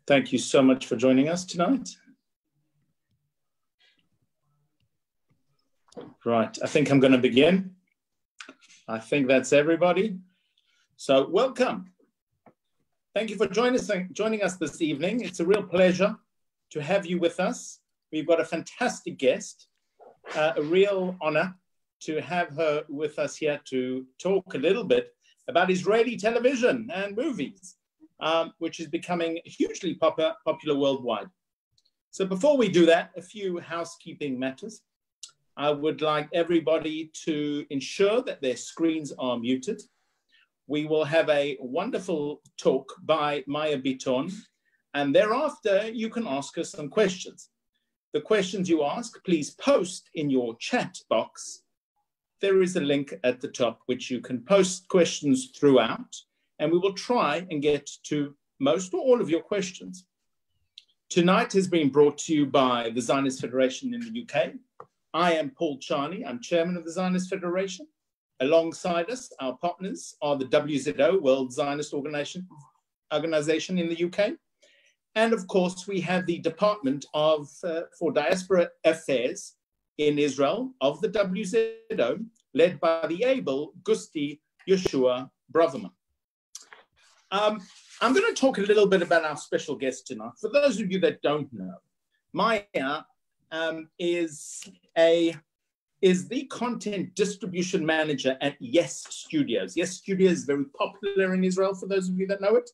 Thank you so much for joining us tonight. Right, I think I'm going to begin. I think that's everybody. So welcome. Thank you for joining us this evening. It's a real pleasure to have you with us. We've got a fantastic guest, a real honor to have her with us here to talk a little bit about Israeli television and movies, which is becoming hugely popular worldwide. So before we do that, a few housekeeping matters. I would like everybody to ensure that their screens are muted. We will have a wonderful talk by Maya Biton, and thereafter you can ask us some questions. The questions you ask, please post in your chat box. There is a link at the top which you can post questions throughout, and we will try and get to most or all of your questions. Tonight has been brought to you by the Zionist Federation in the UK. I am Paul Charney, I'm chairman of the Zionist Federation. Alongside us, our partners are the WZO, World Zionist Organization in the UK. And of course, we have the Department for Diaspora Affairs in Israel of the WZO, led by the able Gusti Yeshua Braverman. I'm going to talk a little bit about our special guest tonight. For those of you that don't know, Maya is the content distribution manager at Yes Studios. Yes Studios is very popular in Israel, for those of you that know it,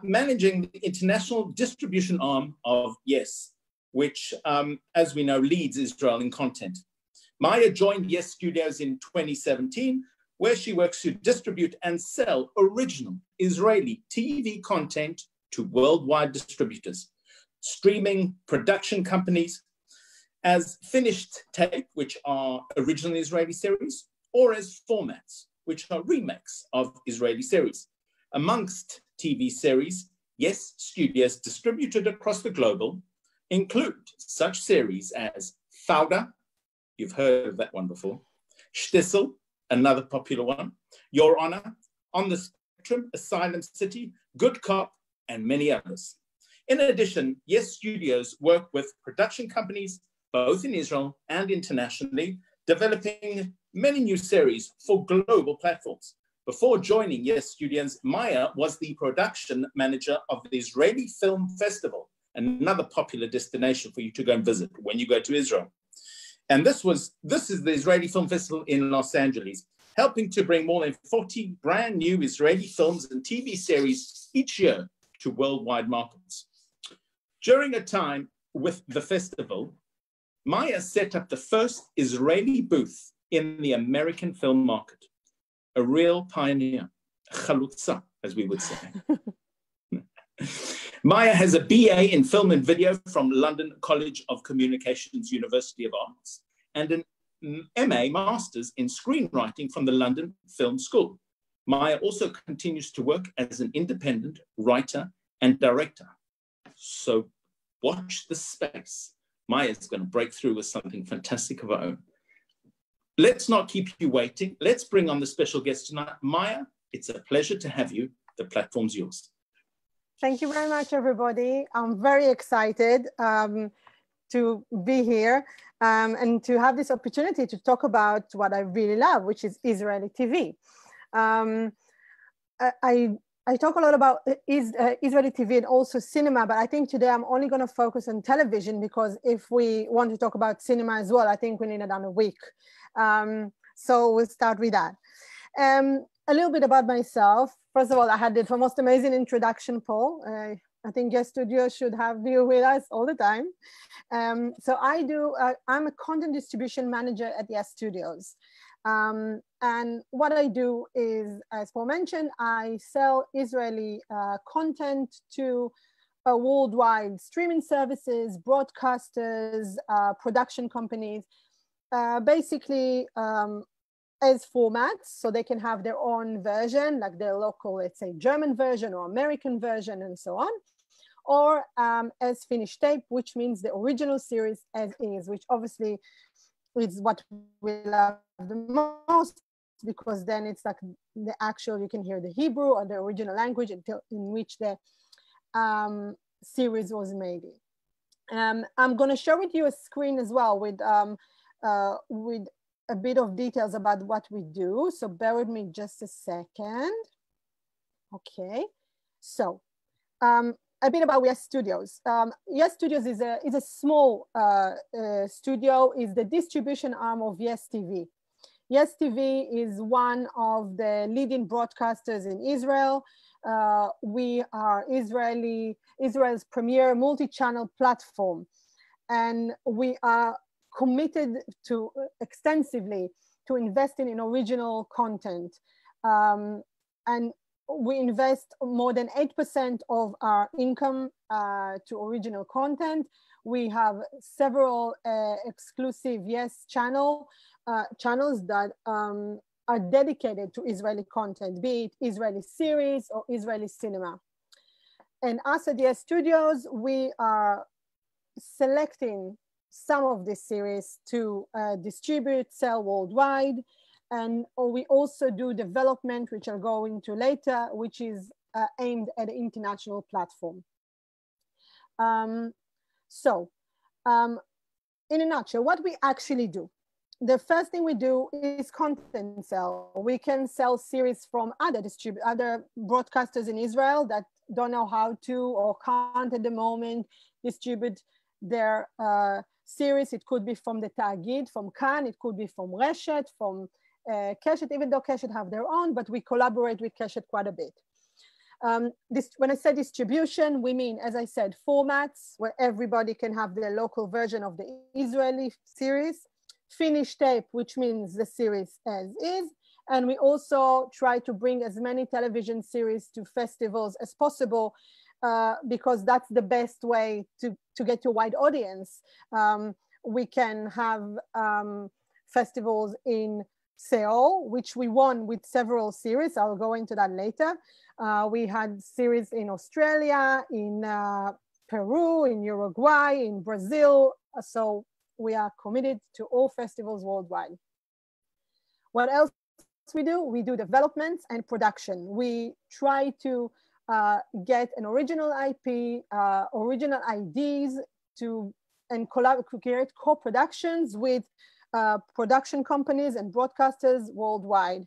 managing the international distribution arm of Yes, which, as we know, leads Israel in content. Maya joined Yes Studios in 2017, where she works to distribute and sell original Israeli TV content to worldwide distributors, streaming production companies, as finished tape, which are original Israeli series, or as formats, which are remakes of Israeli series. Amongst TV series, Yes Studios distributed across the globe include such series as Fauda, you've heard of that one before, Shtisel, another popular one, Your Honor, On the Spectrum, Asylum City, Good Cop, and many others. In addition, Yes Studios work with production companies both in Israel and internationally, developing many new series for global platforms. Before joining Yes Studios, Maya was the production manager of the Israeli Film Festival, another popular destination for you to go and visit when you go to Israel. And this is the Israeli Film Festival in Los Angeles, helping to bring more than 40 brand new Israeli films and TV series each year to worldwide markets. During a time with the festival, Maya set up the first Israeli booth in the American film market, a real pioneer, a chalutza, as we would say. Maya has a BA in film and video from London College of Communications, University of Arts, and an MA Masters in screenwriting from the London Film School. Maya also continues to work as an independent writer and director. So watch the space. Maya's going to break through with something fantastic of her own. Let's not keep you waiting. Let's bring on the special guest tonight. Maya, it's a pleasure to have you. The platform's yours. Thank you very much, everybody. I'm very excited to be here and to have this opportunity to talk about what I really love, which is Israeli TV. I talk a lot about Israeli TV and also cinema, but I think today I'm only going to focus on television because if we want to talk about cinema as well, I think we need another week. So we'll start with that. A little bit about myself. First of all, I had the most amazing introduction, Paul. I think Yes Studio should have you with us all the time. So I'm a content distribution manager at Yes Studios. And what I do is, as Paul mentioned, I sell Israeli content to worldwide streaming services, broadcasters, production companies, basically as formats, so they can have their own version, like their local, let's say, German version or American version and so on, or as finished tape, which means the original series as is, which obviously is what we love the most, because then it's like the actual, you can hear the Hebrew or the original language in which the series was made in. I'm going to share with you a screen as well with a bit of details about what we do. So bear with me just a second. Okay, so a bit about Yes Studios. Yes Studios is a small studio, is the distribution arm of Yes TV. Yes TV is one of the leading broadcasters in Israel. We are Israel's premier multi-channel platform, and we are committed to extensively to investing in original content. And we invest more than 8% of our income to original content. We have several exclusive Yes channels that are dedicated to Israeli content, be it Israeli series or Israeli cinema. And us at Yes Studios, we are selecting some of this series to distribute, sell worldwide. And we also do development, which I'll go into later, which is aimed at an international platform. In a nutshell, what we actually do. The first thing we do is content sell. We can sell series from other broadcasters in Israel that don't know how to or can't at the moment distribute their series. It could be from the Ta'agid, from Kan, it could be from Reshet, from Keshet, even though Keshet have their own, but we collaborate with Keshet quite a bit. When I say distribution, we mean, as I said, formats where everybody can have their local version of the Israeli series, finished tape, which means the series as is, and we also try to bring as many television series to festivals as possible, because that's the best way to get to a wide audience. We can have festivals in Seoul, which we won with several series. I'll go into that later. We had series in Australia, in Peru, in Uruguay, in Brazil. So we are committed to all festivals worldwide. What else we do? We do development and production. We try to get an original IP, original ideas and create co-productions with production companies and broadcasters worldwide.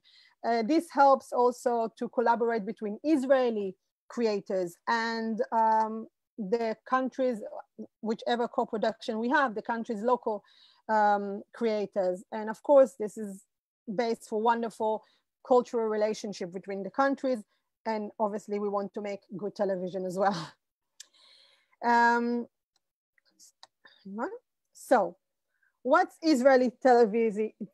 This helps also to collaborate between Israeli creators and the countries, whichever co-production we have, the country's local creators. And of course, this is based for wonderful cultural relationship between the countries. And obviously we want to make good television as well. So what's Israeli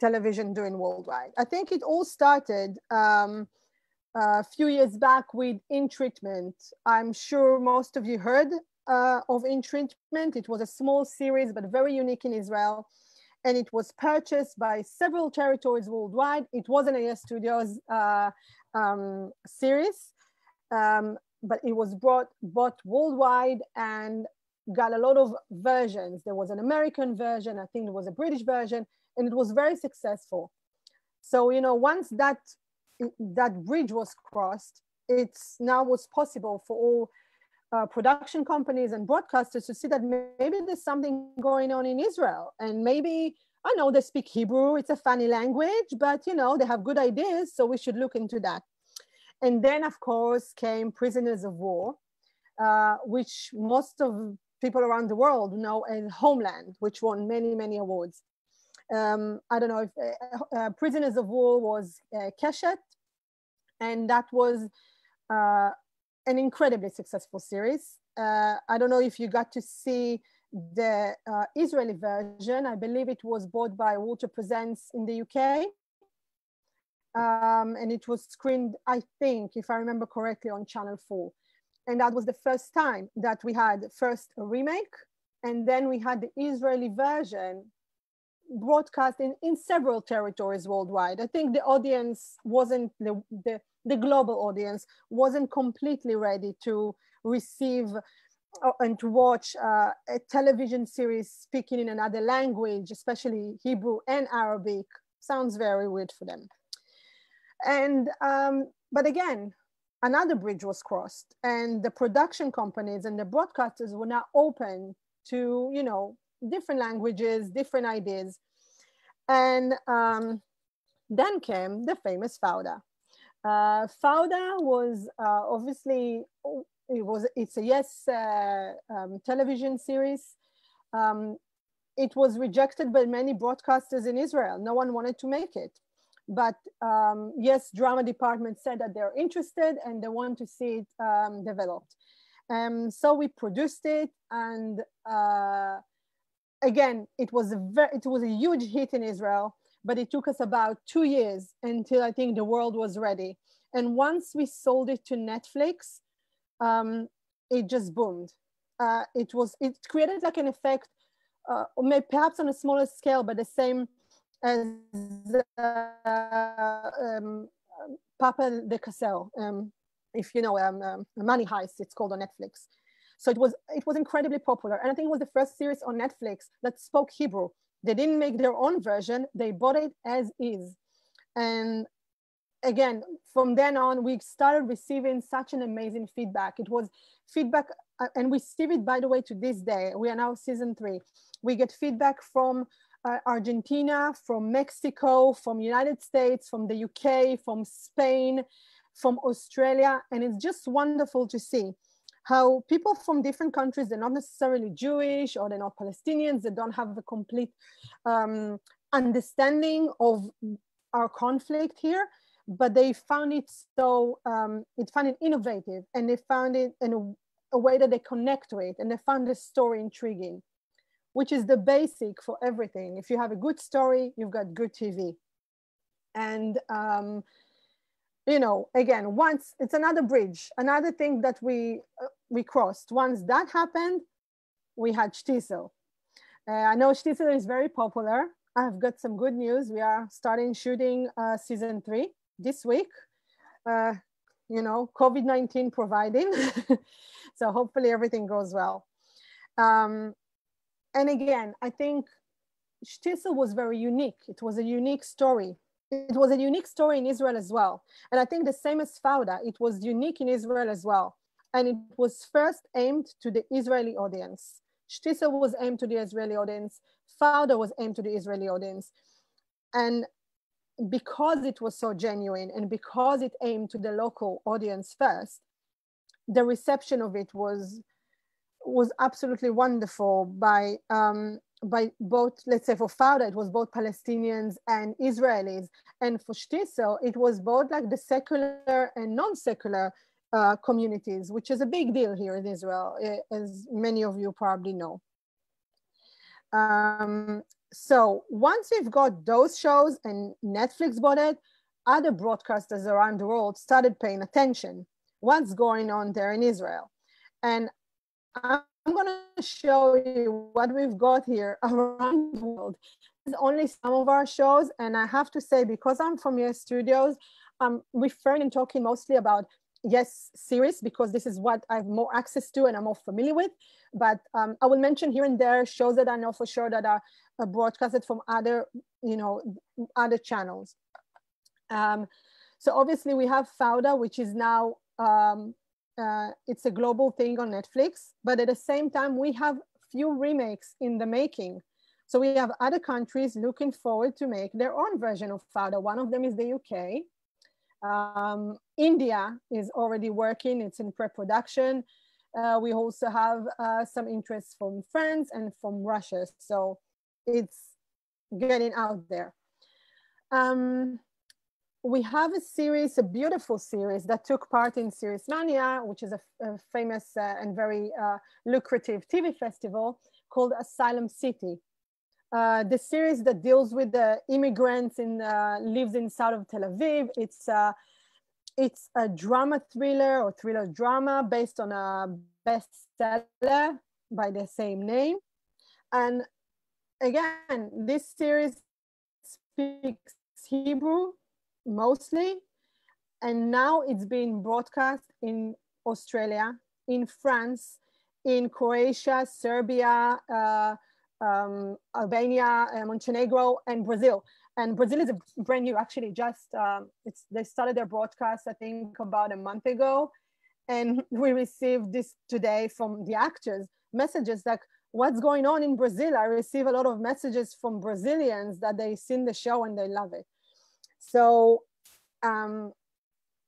television doing worldwide? I think it all started a few years back with In Treatment. I'm sure most of you heard of In Treatment. It was a small series, but very unique in Israel. And it was purchased by several territories worldwide. It wasn't a Yes Studios series, but it was bought worldwide and got a lot of versions. There was an American version, I think there was a British version, and it was very successful. So, you know, once that bridge was crossed, it's now was possible for all production companies and broadcasters to see that maybe there's something going on in Israel. And maybe, I know they speak Hebrew, it's a funny language, but you know, they have good ideas, so we should look into that. And then of course came Prisoners of War, which most of people around the world know as Homeland, which won many, many awards. I don't know if Prisoners of War was Keshet, and that was an incredibly successful series. I don't know if you got to see the Israeli version. I believe it was bought by Walter Presents in the UK. And it was screened, I think, if I remember correctly, on Channel 4. And that was the first time that we had first a remake, and then we had the Israeli version broadcast in several territories worldwide. I think the audience wasn't, the global audience wasn't completely ready to receive and to watch a television series speaking in another language, especially Hebrew and Arabic. Sounds very weird for them. And, but again, another bridge was crossed, and the production companies and the broadcasters were now open to, you know, different languages, different ideas. And then came the famous Fauda. Fauda was obviously, it's a Yes television series. It was rejected by many broadcasters in Israel. No one wanted to make it. But Yes drama department said that they're interested and they want to see it developed. So we produced it, and again, it was a huge hit in Israel, but it took us about 2 years until I think the world was ready. And once we sold it to Netflix, it just boomed. It created like an effect, maybe perhaps on a smaller scale, but the same as Papa de Cassel, if you know, Money Heist, it's called on Netflix. So it was incredibly popular. And I think it was the first series on Netflix that spoke Hebrew. They didn't make their own version. They bought it as is. And again, from then on, we started receiving such an amazing feedback. It was feedback, and we receive it, by the way, to this day. We are now season 3. We get feedback from Argentina, from Mexico, from United States, from the UK, from Spain, from Australia. And it's just wonderful to see how people from different countries, they're not necessarily Jewish or they're not Palestinians, they don't have a complete understanding of our conflict here, but they found it innovative, and they found it in a way that they connect to it, and they found the story intriguing, which is the basic for everything. If you have a good story, you've got good TV. And you know, again, once it's another bridge, another thing that we crossed. Once that happened, we had Shtisel. I know Shtisel is very popular. I've got some good news. We are starting shooting season 3 this week. You know, COVID-19 providing. So hopefully everything goes well. And again, I think Shtisel was very unique. It was a unique story. It was a unique story in Israel as well. And I think the same as Fauda, it was unique in Israel as well. And it was first aimed to the Israeli audience. Shtisel was aimed to the Israeli audience. Fauda was aimed to the Israeli audience. And because it was so genuine and because it aimed to the local audience first, the reception of it was absolutely wonderful by both, let's say for Fauda, it was both Palestinians and Israelis. And for Shtisel, it was both like the secular and non-secular communities, which is a big deal here in Israel, as many of you probably know. So once we've got those shows and Netflix bought it, other broadcasters around the world started paying attention. What's going on there in Israel? And I'm going to show you what we've got here around the world. This is only some of our shows. And I have to say, because I'm from Yes Studios, I'm referring and talking mostly about Yes series, because this is what I have more access to and I'm more familiar with. But I will mention here and there shows that I know for sure that are broadcasted from other, you know, other channels. So obviously we have Fauda, which is now, it's a global thing on Netflix, but at the same time, we have few remakes in the making. So we have other countries looking forward to make their own version of Fauda. One of them is the UK. India is already working, it's in pre-production. We also have some interest from France and from Russia. So it's getting out there. We have a series, a beautiful series that took part in Series Mania, which is a famous and very lucrative TV festival called Asylum City. The series that deals with the immigrants lives inside of Tel Aviv. It's a drama thriller or thriller drama based on a bestseller by the same name. And again, this series speaks Hebrew mostly, and now it's being broadcast in Australia, in France, in Croatia, Serbia, Albania, Montenegro, and Brazil. And Brazil is a brand new, actually, just they started their broadcast, I think, about a month ago. And we received this today from the actors, messages like, what's going on in Brazil? I receive a lot of messages from Brazilians that they've seen the show and they love it. So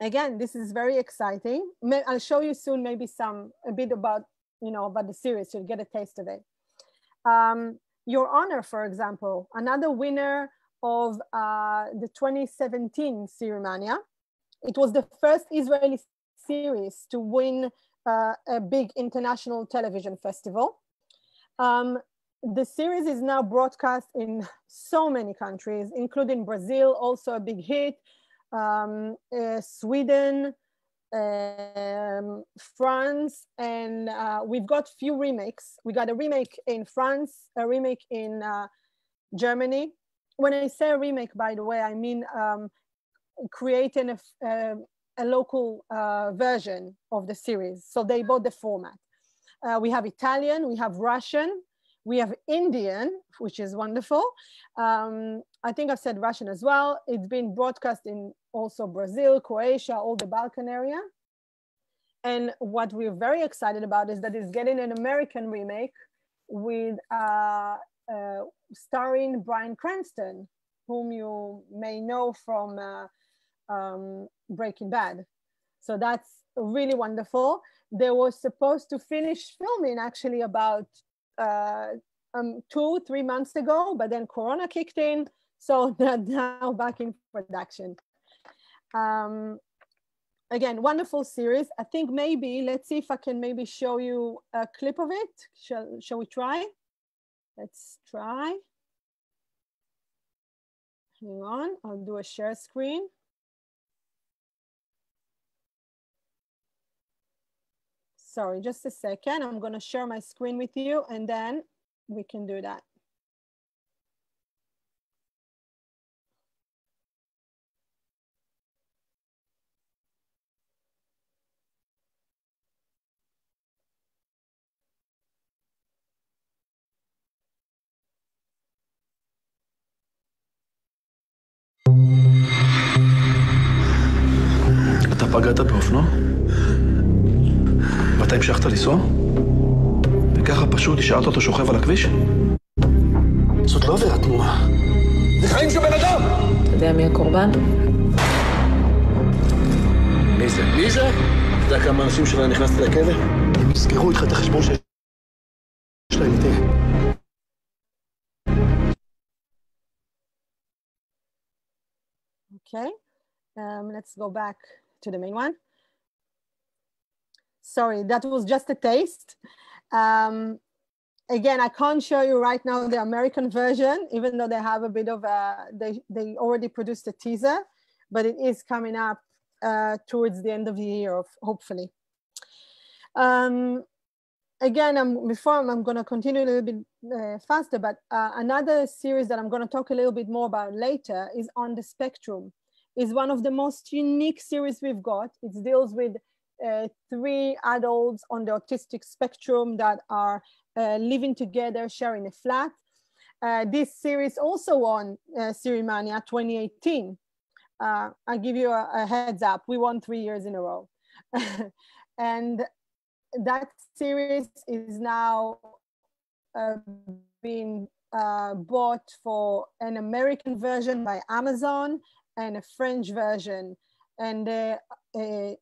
again, this is very exciting. I'll show you soon maybe a bit about, about the series, so you get a taste of it. Your Honor, for example, another winner of the 2017 Serimania. It was the first Israeli series to win a big international television festival. The series is now broadcast in so many countries, including Brazil, also a big hit, Sweden, France, and we've got few remakes. We got a remake in France, a remake in Germany. When I say a remake, by the way, I mean creating a local version of the series. So they bought the format. We have Italian, we have Russian, we have Indian, which is wonderful. I think I've said Russian as well. It's been broadcast in also Brazil, Croatia, all the Balkan area. And what we're very excited about is that it's getting an American remake with starring Bryan Cranston, whom you may know from Breaking Bad. So that's really wonderful. They were supposed to finish filming actually about 2-3 months ago, but then Corona kicked in. So they're now back in production. Again, wonderful series. I think maybe, let's see if I can maybe show you a clip of it. Shall we try? Let's try. Hang on, I'll do a share screen. Sorry, just a second. I'm gonna share my screen with you and then we can do that. אתה פגעת באופנוע? ואתה המשכת לנסוע? וככה פשוט השארת אותו שוכב על הכביש? זאת לא עבירת תנועה. זה חיים של בן אדם! אתה יודע מי הקורבן? מי זה? מי זה? אתה יודע כמה אנשים שלהם נכנסתי לכלא? הם יסגרו איתך את החשבון שיש להם איתי. Okay, let's go back to the main one. Sorry, that was just a taste. Again, I can't show you right now the American version, even though they have a bit of a, they already produced a teaser, but it is coming up towards the end of the year, hopefully. Again, I'm going to continue a little bit faster, but another series that I'm going to talk a little bit more about later is On the Spectrum. It's one of the most unique series we've got. It deals with 3 adults on the autistic spectrum that are living together, sharing a flat. This series also won Serimania 2018. I'll give you a heads up. We won 3 years in a row. And that series is now being bought for an American version by Amazon and a French version. And the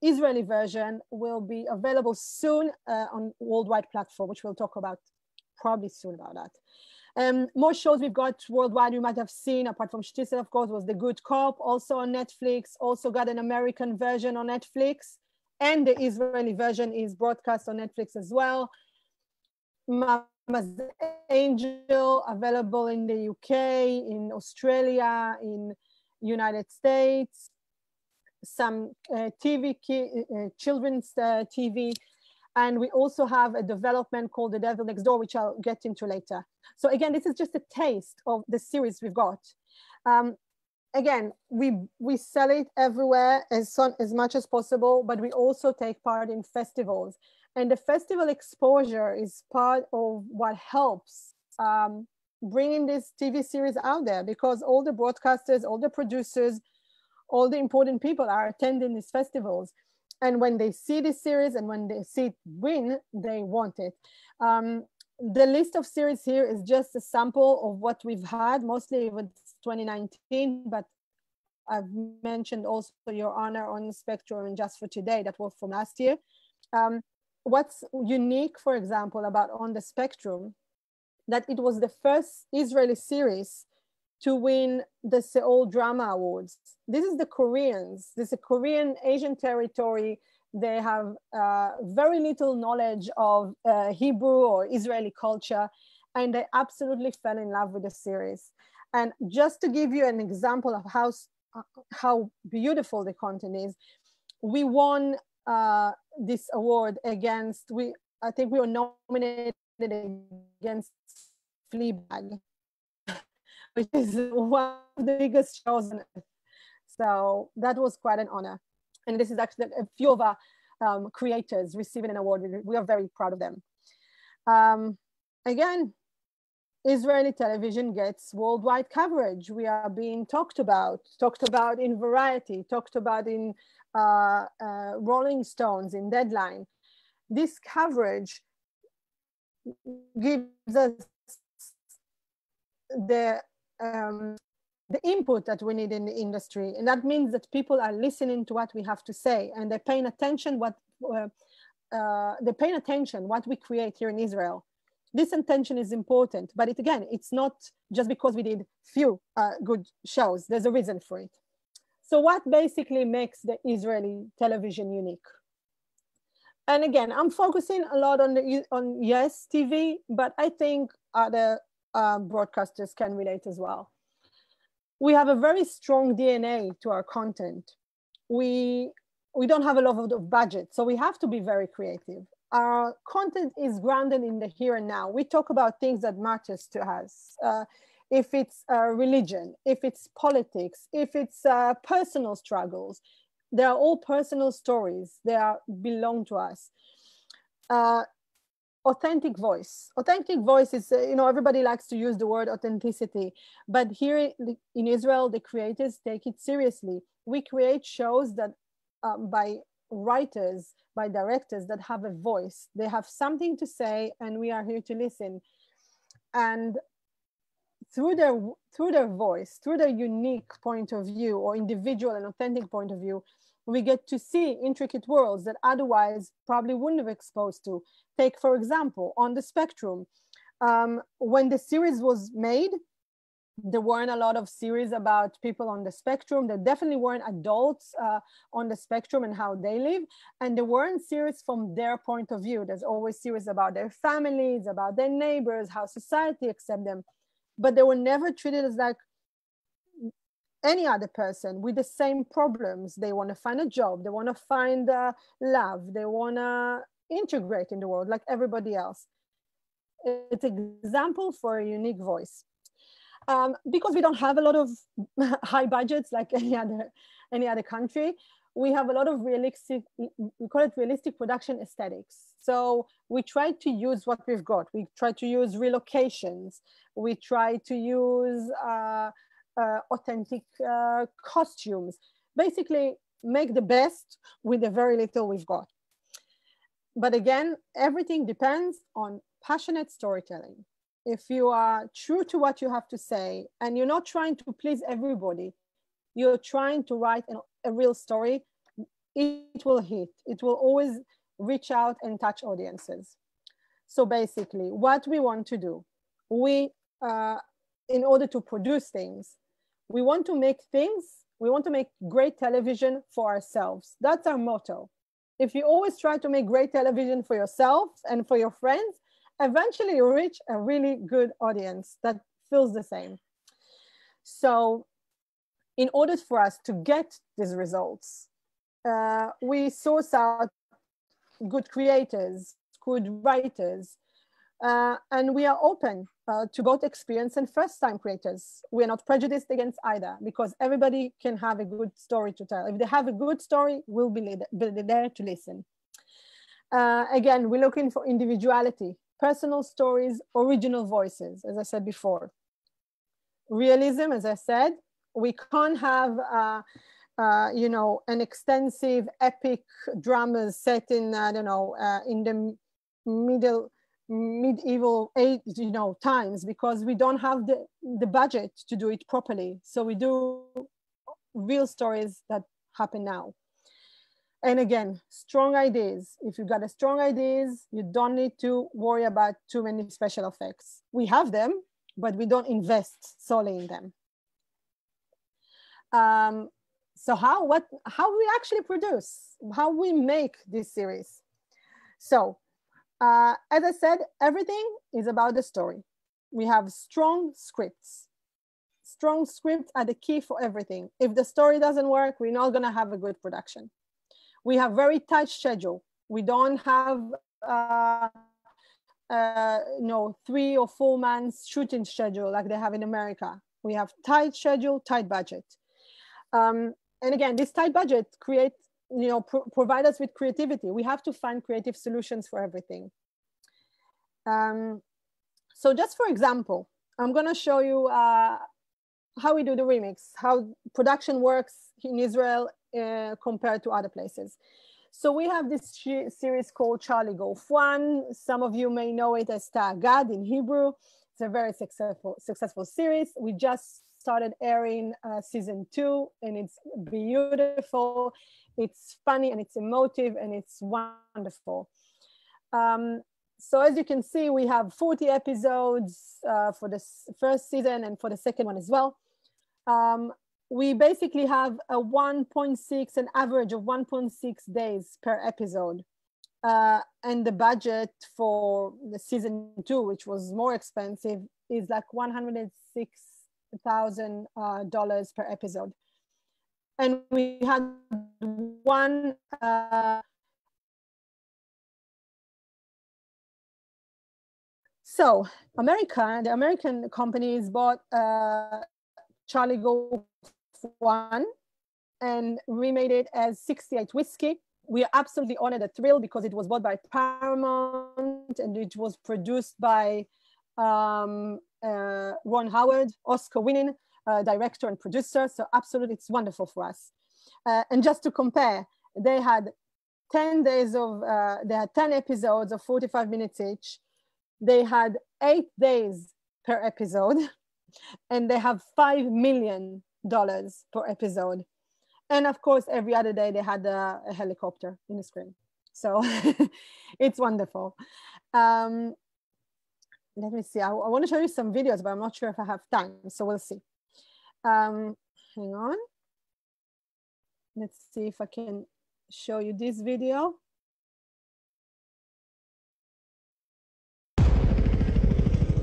Israeli version will be available soon on worldwide platform, which we'll talk about probably soon about that. More shows we've got worldwide you might have seen, apart from Shtisel, of course, was The Good Cop, also on Netflix, also got an American version on Netflix, and the Israeli version is broadcast on Netflix as well. Mama's Angel, available in the UK, in Australia, in United States, some children's TV, and we also have a development called The Devil Next Door, which I'll get into later. So again, this is just a taste of the series we've got. Again, we sell it everywhere as much as possible, but we also take part in festivals. And the festival exposure is part of what helps bringing this TV series out there, because all the broadcasters, all the producers, all the important people are attending these festivals. And when they see this series and when they see it win, they want it. The list of series here is just a sample of what we've had, mostly with 2019, but I've mentioned also Your Honor on the Spectrum and Just for Today, that was from last year. What's unique, for example, about On the Spectrum, that it was the first Israeli series to win the Seoul Drama Awards. This is the Koreans. This is a Korean Asian territory. They have very little knowledge of Hebrew or Israeli culture, and they absolutely fell in love with the series. And just to give you an example of how beautiful the content is, we won this award against, I think we were nominated against Fleabag, which is one of the biggest shows on earth. So that was quite an honor. And this is actually a few of our creators receiving an award. We are very proud of them. Again, Israeli television gets worldwide coverage. We are being talked about in Variety, talked about in Rolling Stones, in Deadline. This coverage gives us the input that we need in the industry, and that means that people are listening to what we have to say, and they're paying attention what we create here in Israel. This attention is important, but it's not just because we did few good shows. There's a reason for it. So what basically makes the Israeli television unique? And again, I'm focusing a lot on Yes TV, but I think other broadcasters can relate as well. We have a very strong DNA to our content. We don't have a lot of budget, so we have to be very creative. Our content is grounded in the here and now. We talk about things that matters to us. If it's religion, if it's politics, if it's personal struggles, they are all personal stories. They belong to us. Authentic voice. Authentic voice is, everybody likes to use the word authenticity, but here in Israel, the creators take it seriously. We create shows that by writers, by directors that have a voice. They have something to say, and we are here to listen. And through their voice, through their unique point of view or individual and authentic point of view, we get to see intricate worlds that otherwise probably wouldn't have exposed to. Take, for example, On the Spectrum. When the series was made, there weren't a lot of series about people on the spectrum. There definitely weren't adults on the spectrum and how they live. And there weren't series from their point of view. There's always series about their families, about their neighbors, how society accepts them. But they were never treated as like any other person with the same problems. They want to find a job. They want to find love. They want to integrate in the world like everybody else. It's an example for a unique voice. Because we don't have a lot of high budgets like any other country, we have a lot of realistic, we call it realistic production aesthetics. So we try to use what we've got. We try to use relocations. We try to use authentic costumes. Basically, make the best with the very little we've got. But again, everything depends on passionate storytelling. If you are true to what you have to say and you're not trying to please everybody, you're trying to write a real story, it will hit. It will always reach out and touch audiences. So basically, what we want to do, in order to produce things, we want to make great television for ourselves. That's our motto. If you always try to make great television for yourself and for your friends, eventually you reach a really good audience that feels the same. So in order for us to get these results, we source out good creators, good writers, and we are open to both experienced and first-time creators. We're not prejudiced against either, because everybody can have a good story to tell. If they have a good story, we'll be there to listen. Again, we're looking for individuality. personal stories, original voices, as I said before. Realism, as I said, we can't have, you know, an extensive epic dramas set in, I don't know, in the medieval age, you know, times, because we don't have the budget to do it properly. So we do real stories that happen now. And again, strong ideas. If you've got a strong ideas, you don't need to worry about too many special effects. We have them, but we don't invest solely in them. So how we actually produce, how we make this series. So as I said, everything is about the story. We have strong scripts. Strong scripts are the key for everything. If the story doesn't work, we're not gonna have a good production. We have very tight schedule. We don't have, you know, 3 or 4 months shooting schedule like they have in America. We have tight schedule, tight budget. And again, this tight budget you know, provide us with creativity. We have to find creative solutions for everything. So just for example, I'm gonna show you how we do the remix, how production works in Israel compared to other places. So we have this series called Charlie Golf 1. Some of you may know it as Ta'agad in Hebrew. It's a very successful series. We just started airing season 2, and it's beautiful. It's funny and it's emotive and it's wonderful. So as you can see, we have 40 episodes for the first season and for the second one as well. We basically have an average of 1.6 days per episode. And the budget for the season 2, which was more expensive, is like $106,000 per episode. And we had one so the American companies bought Charlie Golf 1 and remade it as 68 Whiskey. We are absolutely honored and thrilled because it was bought by Paramount and it was produced by Ron Howard, Oscar-winning director and producer. So absolutely, it's wonderful for us. And just to compare, they had 10 episodes of 45 minutes each. They had 8 days per episode, and they have $5 million per episode. And of course, every other day they had a helicopter in the screen. So it's wonderful. Let me see, I want to show you some videos, but I'm not sure if I have time, so we'll see. Hang on. Let's see if I can show you this video.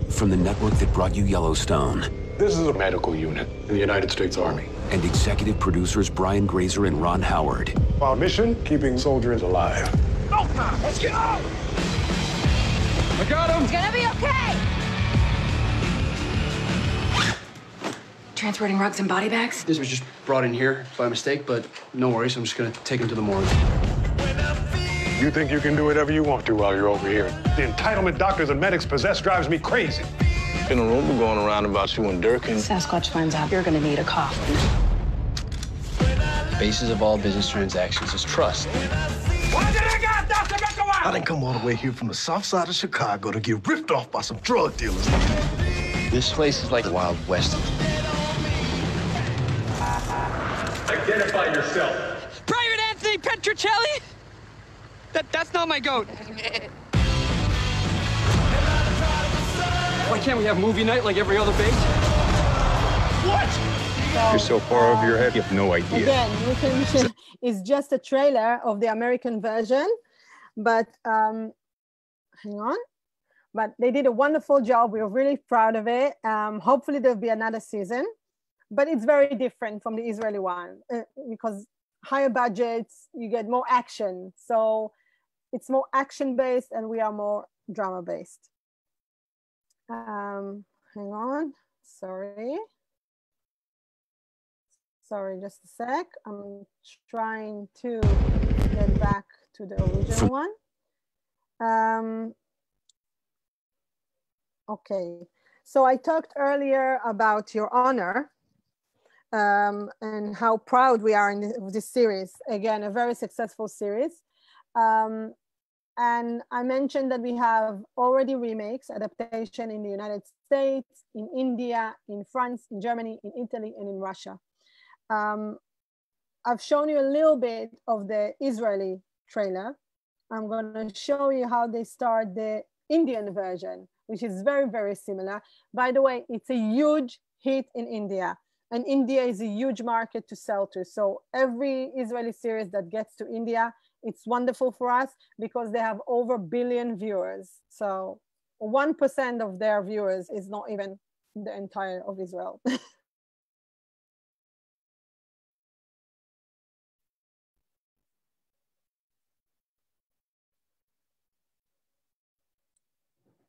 From the network that brought you Yellowstone. This is a medical unit in the United States Army. And executive producers Brian Grazer and Ron Howard. Our mission, keeping soldiers alive. Go, Tom, let's go! I got him! It's gonna be okay! Transporting rugs and body bags? This was just brought in here by mistake, but no worries. I'm just gonna take him to the morgue. You think you can do whatever you want to while you're over here. The entitlement doctors and medics possess drives me crazy. Been a rumor going around about you and Durkin. Sasquatch finds out you're gonna need a coffin. Basis of all business transactions is trust. I didn't come all the way here from the south side of Chicago to get ripped off by some drug dealers. This place is like the Wild West. Identify yourself. Private Anthony Petruccelli? That's not my goat. Why can't we have movie night like every other base? What? You're so far over your head, you have no idea. Again, it's just a trailer of the American version, but hang on. But they did a wonderful job. We were really proud of it. Hopefully there'll be another season, but it's very different from the Israeli one because higher budgets, you get more action. So it's more action-based and we are more drama-based. Hang on, sorry, just a sec. I'm trying to get back to the original one. Okay, so I talked earlier about your honor and how proud we are in this series. Again, a very successful series. And I mentioned that we have already remakes, adaptation in the United States, in India, in France, in Germany, in Italy, and in Russia. I've shown you a little bit of the Israeli trailer. I'm going to show you how they start the Indian version, which is very, very similar. By the way, it's a huge hit in India. And India is a huge market to sell to. So every Israeli series that gets to India, it's wonderful for us because they have over 1 billion viewers. So 1% of their viewers is not even the entire of Israel.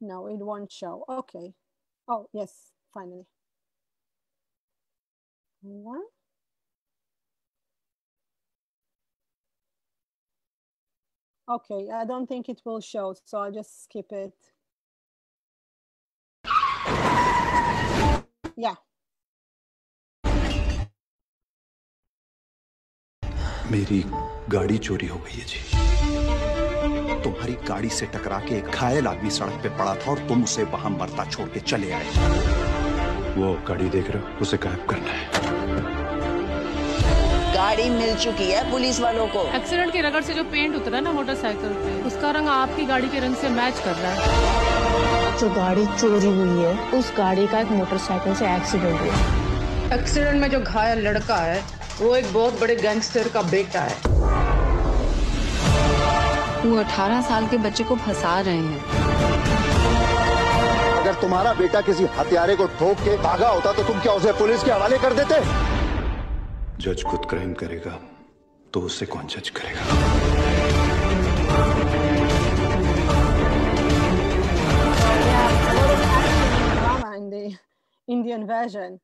No, it won't show. Okay. Oh, yes, finally. One. Okay, I don't think it will show, so I'll just skip it. Yeah. मेरी गाड़ी चोरी हो गई है जी। तुम्हारी गाड़ी से टकरा के एक घायल आदमी सड़क पे पड़ा था और तुम उसे वहां मरता छोड़ के चले आए। वो गाड़ी देख रहे हो, उसे गायब करना है। गाड़ी मिल चुकी है पुलिस वालों को। एक्सीडेंट के रगड़ से जो पेंट उतरा ना मोटरसाइकिल पे, उसका रंग आपकी गाड़ी के रंग से मैच कर रहा है। जो गाड़ी चोरी हुई है, उस गाड़ी का एक मोटरसाइकिल से एक्सीडेंट हुआ। एक्सीडेंट में जो घायल लड़का है, वो एक बहुत बड़े गैंगस्टर का बेटा है। वो 18 साल के बच्चे को फंसा रहे हैं। अगर तुम्हारा बेटा किसी हत्यारे को ठोक के भागा होता तो तुम क्या उसे पुलिस के हवाले कर देते? जज खुद क्राइम करेगा तो उसे कौन जज करेगा? Drama in the Indian version,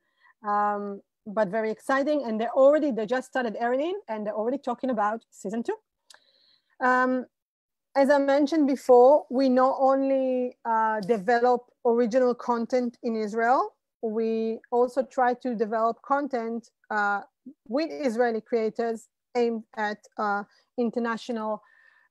but very exciting. And they just started airing, and they're already talking about season 2. As I mentioned before, we not only develop original content in Israel, we also try to develop content with Israeli creators aimed at international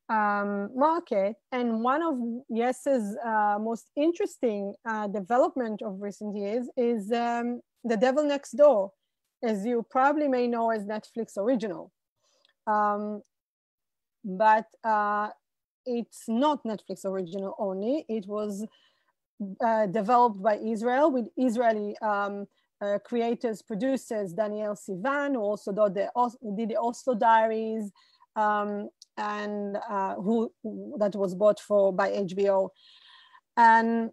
market. And one of Yes's most interesting development of recent years is The Devil Next Door, as you probably may know as Netflix original. But it's not Netflix original only. It was developed by Israel with Israeli creators, producers, Daniel Sivan, who also did the Oslo Diaries, and that was bought by HBO. And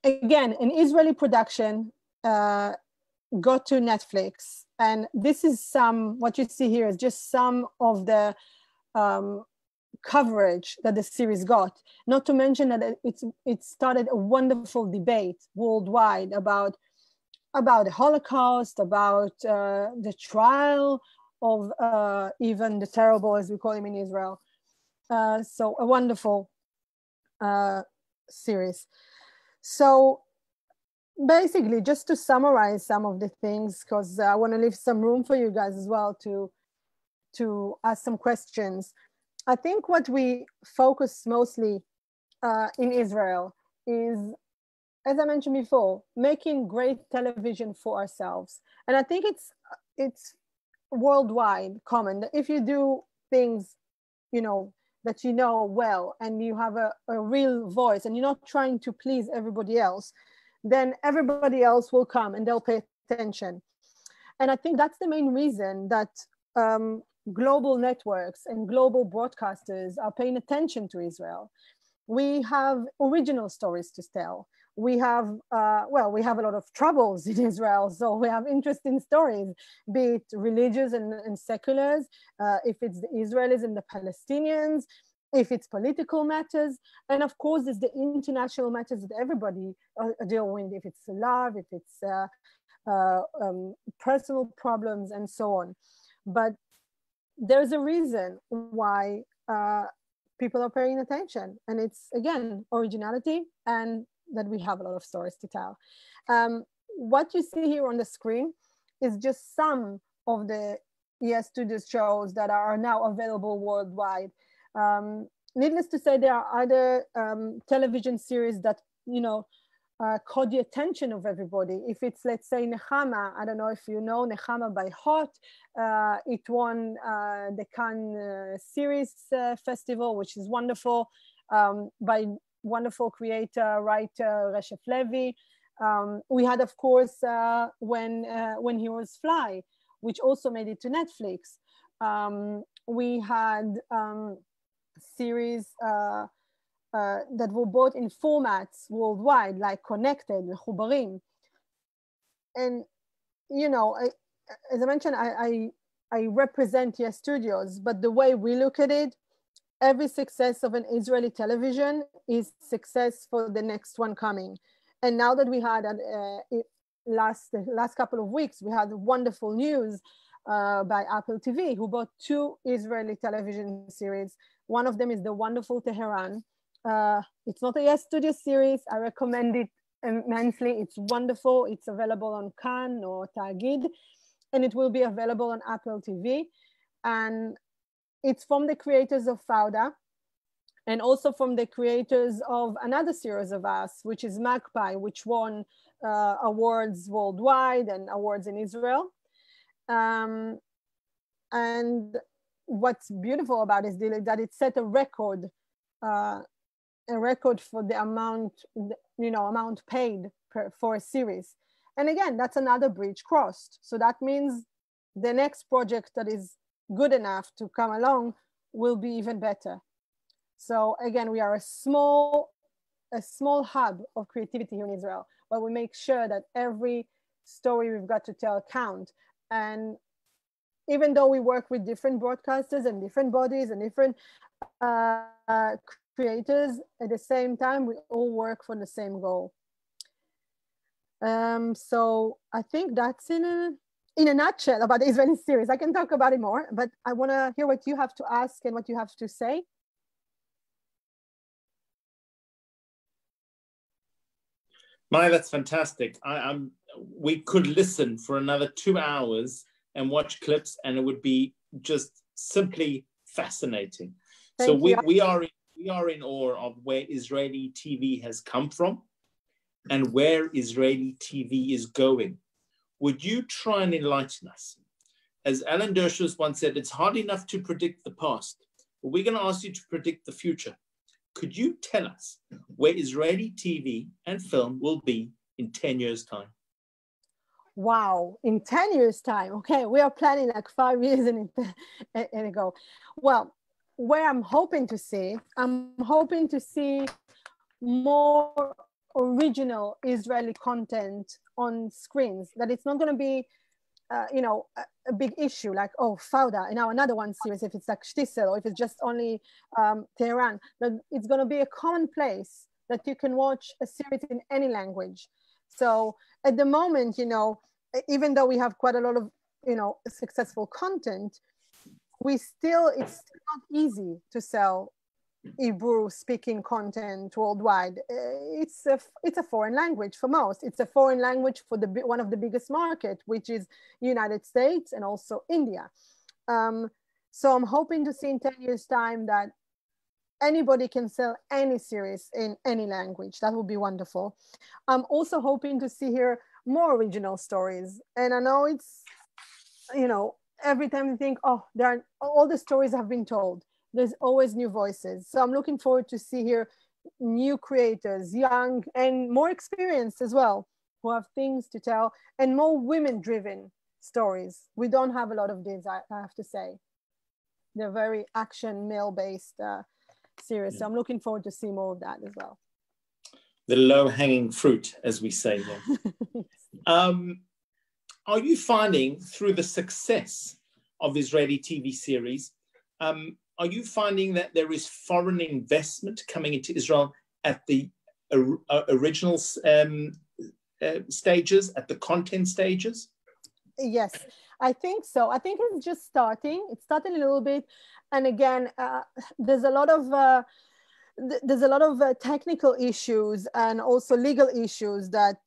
again, an Israeli production got to Netflix. And this is what you see here is just some of the coverage that the series got. Not to mention that it started a wonderful debate worldwide about the Holocaust, about the trial of even the terrible, as we call him in Israel. So a wonderful series. So basically, just to summarize some of the things, because I want to leave some room for you guys as well to ask some questions. I think what we focus mostly in Israel is, as I mentioned before, making great television for ourselves. And I think it's worldwide common that if you do things, that you know well, and you have a real voice, and you're not trying to please everybody else, then everybody else will come and they'll pay attention. And I think that's the main reason that global networks and global broadcasters are paying attention to Israel. We have original stories to tell. We have a lot of troubles in Israel, so we have interesting stories, be it religious and seculars, if it's the Israelis and the Palestinians, if it's political matters, and of course there's the international matters that everybody deal with, if it's love, if it's personal problems, and so on. But there's a reason why people are paying attention, and it's, again, originality and that we have a lot of stories to tell. What you see here on the screen is just some of the Yes Studios shows that are now available worldwide. Needless to say, there are other television series that, caught the attention of everybody. If it's, let's say, Nechama, I don't know if you know Nechama by Hot, it won the Cannes Series Festival, which is wonderful, by wonderful creator, writer, Reshef Levi. We had, of course, When Heroes Fly, which also made it to Netflix. We had series that were bought in formats worldwide, like Connected, Mechubarim. And, as I mentioned, I represent Yes Studios, but the way we look at it, every success of an Israeli television is success for the next one coming. And now that we had last couple of weeks, we had wonderful news by Apple TV, who bought 2 Israeli television series. One of them is the wonderful Tehran. It's not a Yes Studio series. I recommend it immensely. It's wonderful. It's available on Cannes or Tagid, and it will be available on Apple TV. And it's from the creators of Fauda, and also from the creators of another series of us, which is Magpie, which won awards worldwide and awards in Israel. And what's beautiful about it is that it set a record for the amount paid for a series. And again, that's another bridge crossed. So that means the next project that is good enough to come along will be even better. So again, we are a small hub of creativity here in Israel, where we make sure that every story we've got to tell count. And even though we work with different broadcasters and different bodies and different creators, at the same time, we all work for the same goal. So I think that's in a nutshell about the Israeli series. I can talk about it more, but I want to hear what you have to ask and what you have to say. Maya, that's fantastic. We could listen for another 2 hours and watch clips, and it would be just simply fascinating. So we are in awe of where Israeli TV has come from and where Israeli TV is going. Would you try and enlighten us? As Alan Dershowitz once said, it's hard enough to predict the past, but we're going to ask you to predict the future. Could you tell us where Israeli TV and film will be in 10 years' time? Wow, in 10 years' time. Okay, we are planning like 5 years ago. Well, where I'm hoping to see more original Israeli content on screens, that it's not going to be, a big issue like, oh, Fauda, and now another one series, if it's like Shtisel, or if it's just only Tehran, that it's going to be a common place that you can watch a series in any language. So at the moment, even though we have quite a lot of, successful content, it's still not easy to sell Hebrew speaking content worldwide. It's a foreign language for most. It's a foreign language for one of the biggest market, which is United States and also India. So I'm hoping to see in 10 years' time that anybody can sell any series in any language. That would be wonderful. I'm also hoping to see here more original stories. And I know it's, every time you think, oh, all the stories have been told. There's always new voices. So I'm looking forward to see here new creators, young and more experienced as well, who have things to tell, and more women-driven stories. We don't have a lot of these, I have to say. They're very action, male-based series. So I'm looking forward to see more of that as well. The low-hanging fruit, as we say there. Are you finding, through the success of Israeli TV series, are you finding that there is foreign investment coming into Israel at the original stages, at the content stages? Yes, I think so. I think it's just starting. It's starting a little bit. And again, there's a lot of there's a lot of technical issues and also legal issues that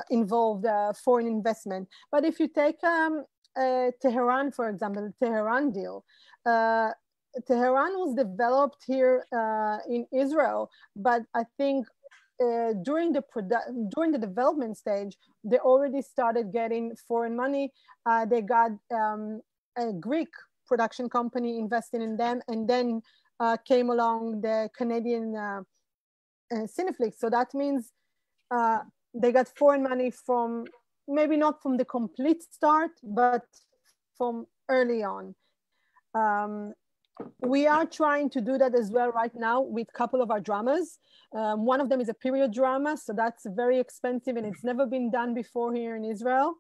involve foreign investment. But if you take Tehran, for example, the Tehran deal, Tehran was developed here in Israel, but I think during the development stage, they already started getting foreign money. They got a Greek production company investing in them, and then came along the Canadian Cineflix. So that means they got foreign money from, maybe not from the complete start, but from early on. We are trying to do that as well right now with a couple of our dramas. One of them is a period drama, so that's very expensive and it's never been done before here in Israel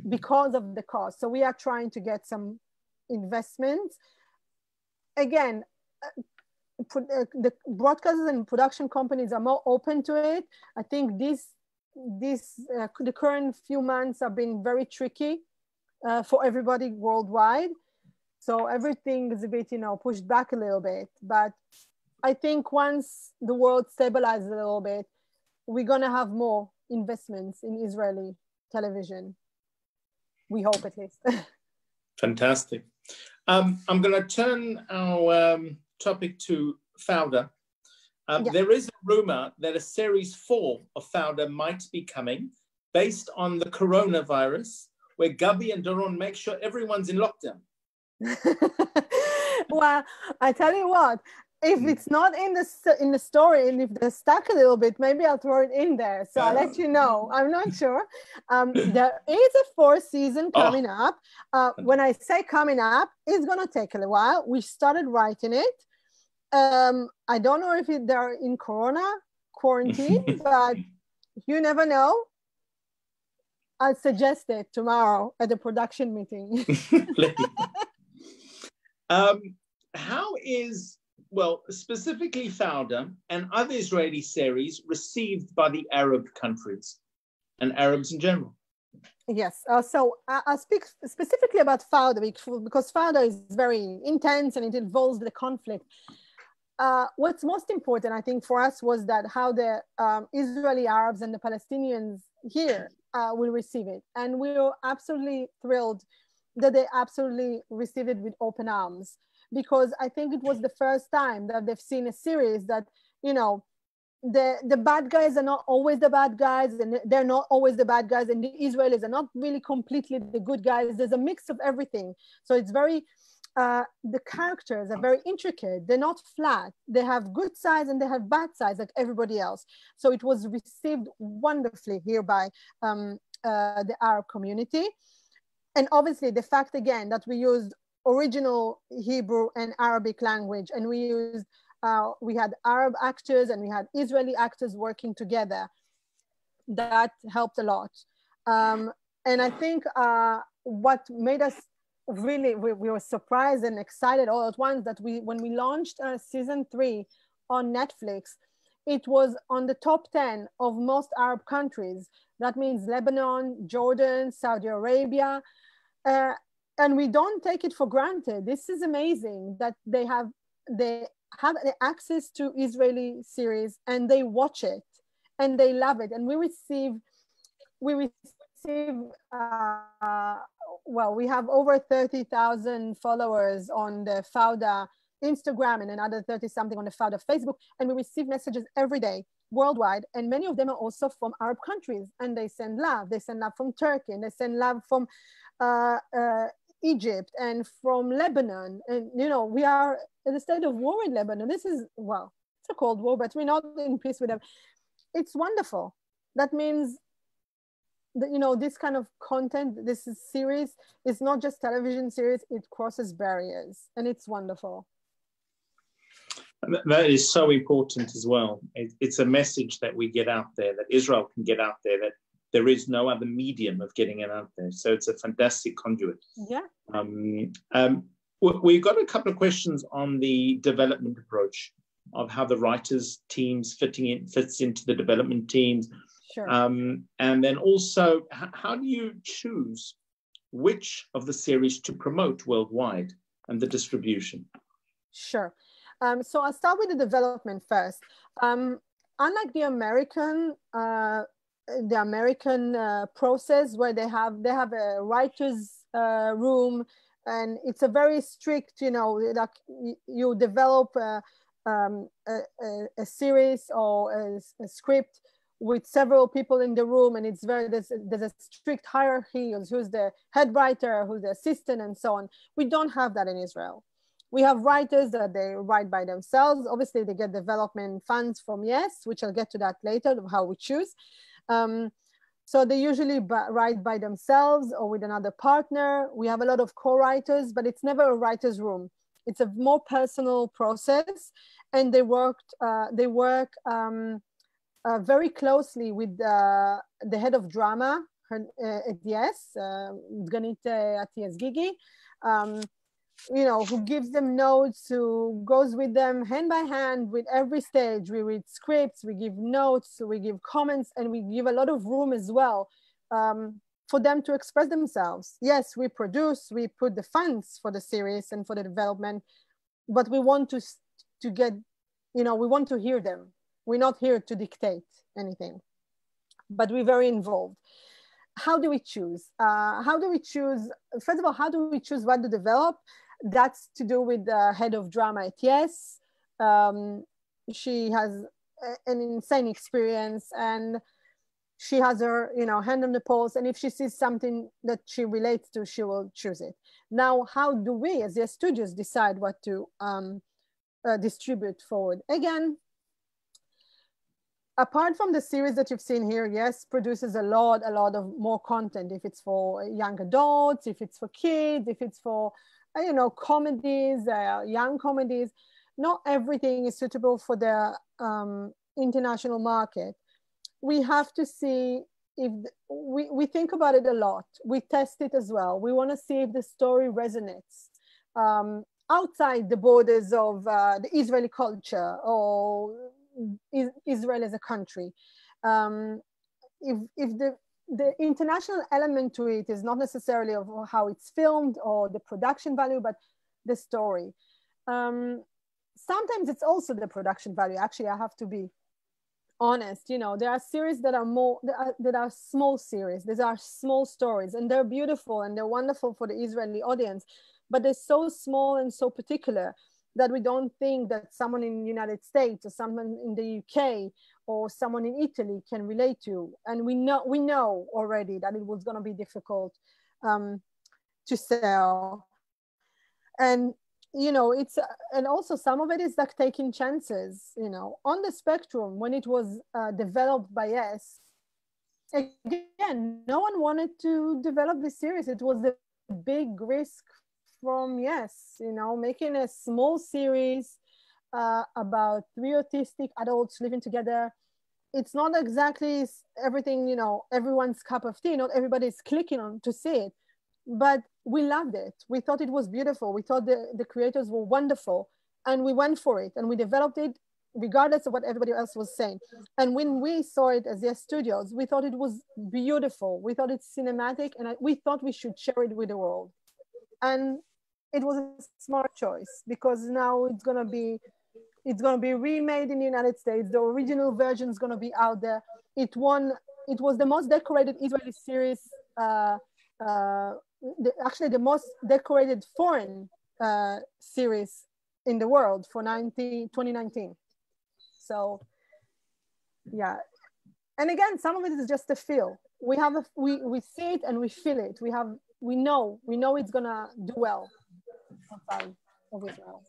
because of the cost. So we are trying to get some investments. Again, the broadcasters and production companies are more open to it. I think the current few months have been very tricky for everybody worldwide. So everything is a bit, pushed back a little bit. But I think once the world stabilizes a little bit, we're going to have more investments in Israeli television. We hope, at least. Fantastic. I'm going to turn our topic to Fauda. There is a rumor that a series 4 of Fauda might be coming based on the coronavirus, where Gabi and Doron make sure everyone's in lockdown. Well, I tell you what, if it's not in the story, and if they're stuck a little bit, maybe I'll throw it in there. So I'll let you know. I'm not sure. There is a 4th season coming up. When I say coming up, it's going to take a little while. We started writing it. I don't know if they're in quarantine, but you never know. I'll suggest it tomorrow at the production meeting. How is, specifically Fauda and other Israeli series received by the Arab countries and Arabs in general? Yes, so I'll speak specifically about Fauda because Fauda is very intense and it involves the conflict. What's most important, I think, for us was that how the Israeli Arabs and the Palestinians here will receive it. And we were absolutely thrilled that they absolutely received it with open arms, because I think it was the first time that they've seen a series that, the bad guys are not always the bad guys, and they're not always the bad guys, and the Israelis are not really completely the good guys. There's a mix of everything. So it's very, the characters are very intricate. They're not flat. They have good sides and they have bad sides like everybody else. So it was received wonderfully here by the Arab community. And obviously the fact, again, that we used original Hebrew and Arabic language, and we used, we had Arab actors and we had Israeli actors working together, that helped a lot. And I think what made us really, we were surprised and excited all at once that when we launched season 3 on Netflix, it was on the top 10 of most Arab countries. That means Lebanon, Jordan, Saudi Arabia. And we don't take it for granted. This is amazing that they have the access to Israeli series and they watch it and they love it. And we receive we have over 30,000 followers on the Fauda Instagram and another 30 something on the Fauda Facebook. And we receive messages every day worldwide. And many of them are also from Arab countries, and they send love. They send love from Turkey, and they send love from Egypt and from Lebanon. And, we are in a state of war in Lebanon. This is, it's a cold war, but we're not in peace with them. It's wonderful. That means that, this kind of content, this series is not just television series, it crosses barriers, and it's wonderful. That is so important as well. It's a message that we get out there, that Israel can get out there, that there is no other medium of getting it out there. So it's a fantastic conduit. Yeah. We've got a couple of questions on the development approach of how the writers' teams fits into the development teams. Sure. And then also, how do you choose which of the series to promote worldwide and the distribution? Sure. So I'll start with the development first. Unlike the American process, where they have a writer's room, and it's a very strict, like you develop a series or a script with several people in the room, and there's a strict hierarchy of who's the head writer, who's the assistant, and so on. We don't have that in Israel. We have writers that they write by themselves. Obviously, they get development funds from Yes, which I'll get to that later, of how we choose. So they usually write by themselves or with another partner. We have a lot of co-writers, but it's never a writer's room. It's a more personal process, and they work very closely with the head of drama at Yes, Ganit Atias Gigi, who gives them notes, who goes with them hand by hand with every stage. We read scripts, we give notes, we give comments, and we give a lot of room as well for them to express themselves. Yes, we produce, we put the funds for the series and for the development, but we want to get, we want to hear them. We're not here to dictate anything, but we're very involved. How do we choose? First of all, how do we choose what to develop? That's to do with the head of drama at Yes. She has an insane experience, and she has her, hand on the pulse. And if she sees something that she relates to, she will choose it. Now, how do we, as Yes Studios, decide what to distribute forward? Again, apart from the series that you've seen here, Yes produces a lot of more content. If it's for young adults, if it's for kids, if it's for, comedies, young comedies, not everything is suitable for the international market. We have to see if we think about it a lot. We test it as well. We want to see if the story resonates outside the borders of the Israeli culture or Israel as a country. If the international element to it is not necessarily of how it's filmed or the production value, but the story. Sometimes it's also the production value. Actually, I have to be honest. There are series that are small series. These are small stories, and they're beautiful and they're wonderful for the Israeli audience, but they're so small and so particular that we don't think that someone in the United States or someone in the UK or someone in Italy can relate to. And we know already that it was going to be difficult to sell. And, and also some of it is like taking chances, on the spectrum. When it was developed by Yes, again, no one wanted to develop this series. It was a big risk from Yes, making a small series about 3 autistic adults living together. It's not exactly everything, everyone's cup of tea. Not everybody's clicking on to see it, but we loved it. We thought it was beautiful. We thought the creators were wonderful, and we went for it, and we developed it regardless of what everybody else was saying. And when we saw it as Yes Studios, we thought it was beautiful. We thought it's cinematic, and we thought we should share it with the world. And it was a smart choice, because now it's gonna be remade in the United States. The original version is gonna be out there. It was the most decorated Israeli series, actually the most decorated foreign series in the world for 2019. So yeah, and again, some of it is just a feel. We see it and we feel it. We know it's gonna do well outside of Israel.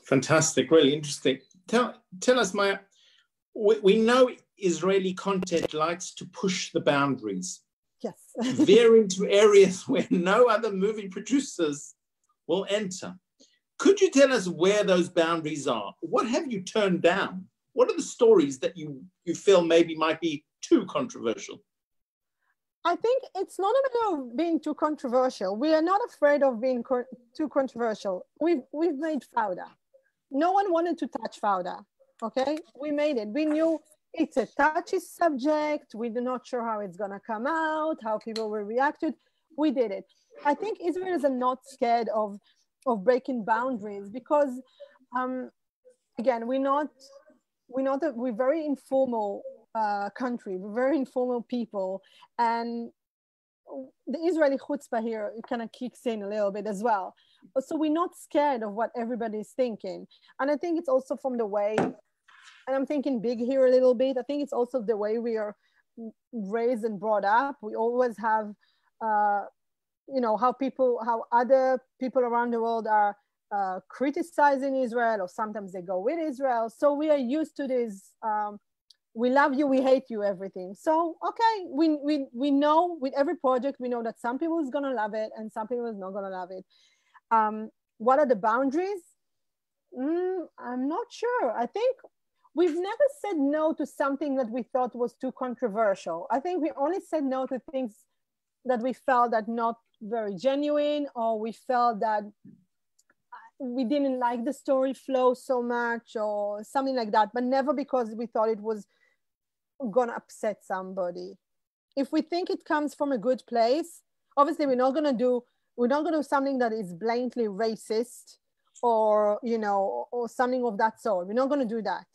Fantastic, really interesting. Tell us, Maya, we know Israeli content likes to push the boundaries. Yes. Veer into areas where no other movie producers will enter. Could you tell us where those boundaries are? What have you turned down? What are the stories that you feel maybe might be too controversial? I think it's not a matter of being too controversial. We are not afraid of being too controversial. We've made Fauda. No one wanted to touch Fauda, okay? We made it. We knew it's a touchy subject. We're not sure how it's gonna come out, how people will react to it. We did it. I think Israelis are not scared of breaking boundaries, because again, we're very informal country, we're very informal people, and the Israeli chutzpah here, it kind of kicks in a little bit as well. So we're not scared of what everybody's thinking. And I think it's also from the way, and I'm thinking big here a little bit, I think it's also the way we are raised and brought up. We always have, you know, how other people around the world are criticizing Israel, or sometimes they go with Israel. So we are used to this, we love you, we hate you, everything. So, okay, we know with every project, we know that some people is gonna love it and some people is not gonna love it. What are the boundaries? I'm not sure. I think we've never said no to something that we thought was too controversial. I think we only said no to things that we felt that not very genuine, or we felt that we didn't like the story flow so much or something like that, but never because we thought it was gonna upset somebody. If we think it comes from a good place, obviously we're not gonna do something that is blatantly racist, or, you know, or something of that sort. We're not gonna do that.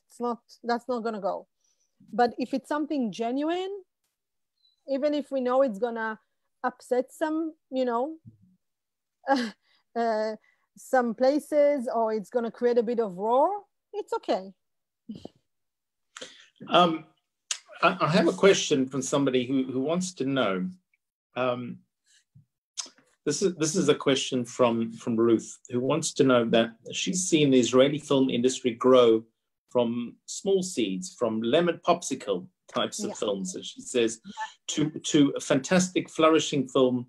That's not gonna go. But if it's something genuine, even if we know it's gonna upset some, you know, some places, or it's gonna create a bit of roar, it's okay. I have a question from somebody who wants to know. This is a question from Ruth, who wants to know that she's seen the Israeli film industry grow from small seeds, from lemon popsicle types of films, as she says, to a fantastic, flourishing film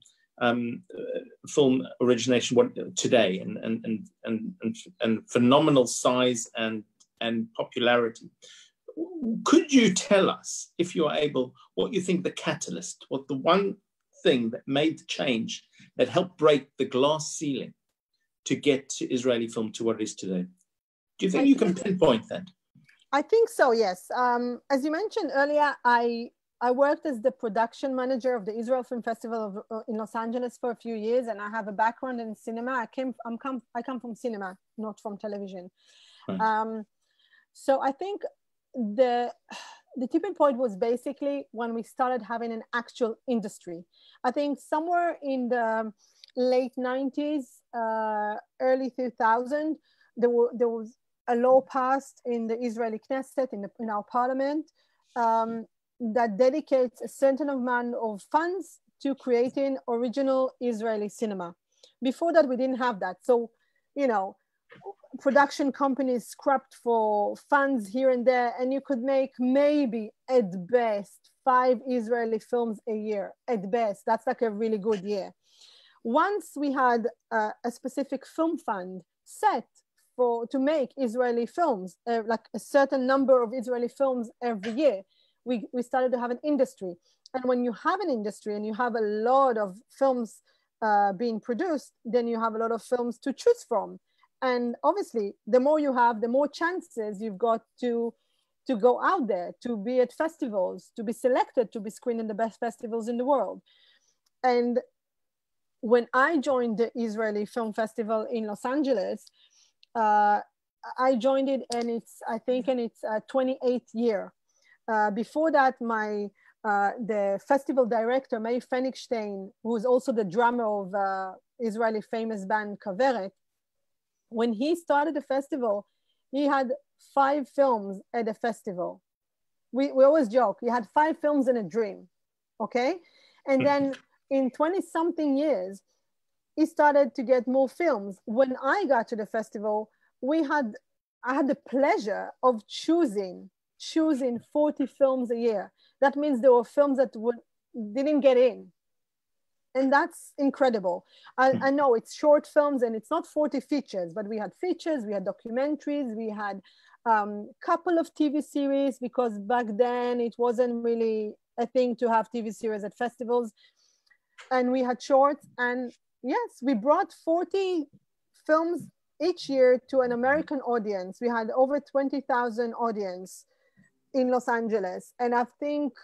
origination today, and phenomenal size and popularity. Could you tell us, if you're able, what you think the catalyst, what the one thing that made the change, that helped break the glass ceiling to get to Israeli film to what it is today? Do you think you can pinpoint that? I think so, yes. As you mentioned earlier, I worked as the production manager of the Israel Film Festival in Los Angeles for a few years, and I have a background in cinema. I come from cinema, not from television. Right. So I think the tipping point was basically when we started having an actual industry. I think somewhere in the late 90s, early 2000, there was a law passed in the Israeli Knesset, in our parliament, that dedicates a certain amount of funds to creating original Israeli cinema. Before that, we didn't have that. So, you know, production companies scrapped for funds here and there, and you could make maybe at best 5 Israeli films a year, at best. That's like a really good year. Once we had a specific film fund set to make Israeli films, like a certain number of Israeli films every year, we started to have an industry. And when you have an industry and you have a lot of films being produced, then you have a lot of films to choose from. And obviously, the more you have, the more chances you've got to go out there, to be at festivals, to be selected, to be screened in the best festivals in the world. And when I joined the Israeli Film Festival in Los Angeles, I joined it, and it's 28th year. Before that, the festival director, Maya Biton, who is also the drummer of Israeli famous band חברת, when he started the festival, he had 5 films at the festival. We always joke, he had 5 films in a dream, okay? And then in 20-something years, he started to get more films. When I got to the festival, I had the pleasure of choosing 40 films a year. That means there were films that didn't get in. And that's incredible. I know it's short films and it's not 40 features, but we had features, we had documentaries, we had a couple of TV series, because back then it wasn't really a thing to have TV series at festivals. And we had shorts, and yes, we brought 40 films each year to an American audience. We had over 20,000 audience in Los Angeles. And I think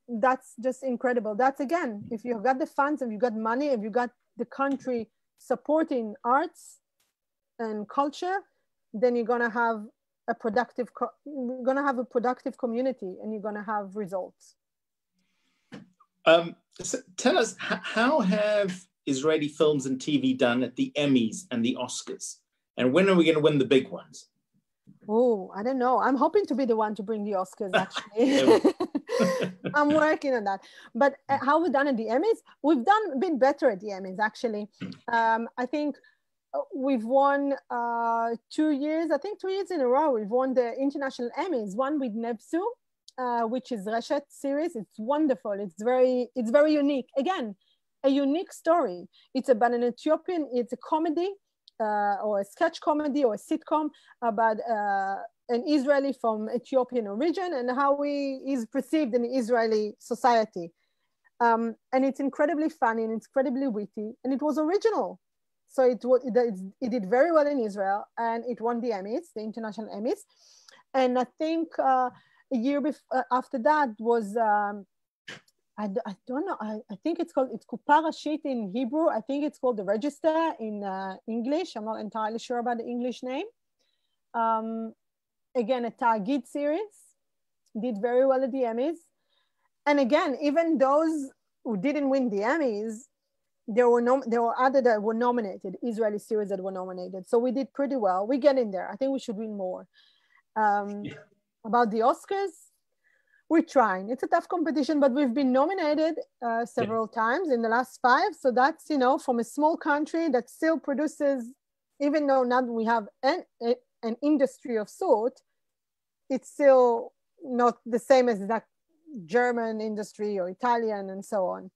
that's just incredible. That's, again, if you've got the funds and you've got money and you've got the country supporting arts and culture, then you're going to have a productive community, and you're going to have results. So tell us, how have Israeli films and TV done at the Emmys and the Oscars? And when are we going to win the big ones? Oh, I don't know. I'm hoping to be the one to bring the Oscars, actually. I'm working on that. But how we've done at the Emmys? We've been better at the Emmys, actually. I think we've won 2 years, 2 years in a row. We've won the international Emmys, one with Nebsu, which is Reshet series. It's wonderful. It's very unique. Again, a unique story. It's about an Ethiopian, it's a comedy, or a sketch comedy or a sitcom about an Israeli from Ethiopian origin and how he is perceived in Israeli society. And it's incredibly funny and incredibly witty, and it was original. So it did very well in Israel, and it won the Emmys, the international Emmys. And I think a year after that was, I don't know, I think it's Kupa Rashit in Hebrew. I think it's called The Register in English. I'm not entirely sure about the English name. Again, a Ta'agid series, did very well at the Emmys. And again, even those who didn't win the Emmys, there were other that were nominated, Israeli series that were nominated. So we did pretty well. We get in there. I think we should win more. About the Oscars, we're trying. It's a tough competition, but we've been nominated several times in the last 5. So that's, from a small country that still produces, even though now we have an industry of sort, it's still not the same as that German industry or Italian and so on.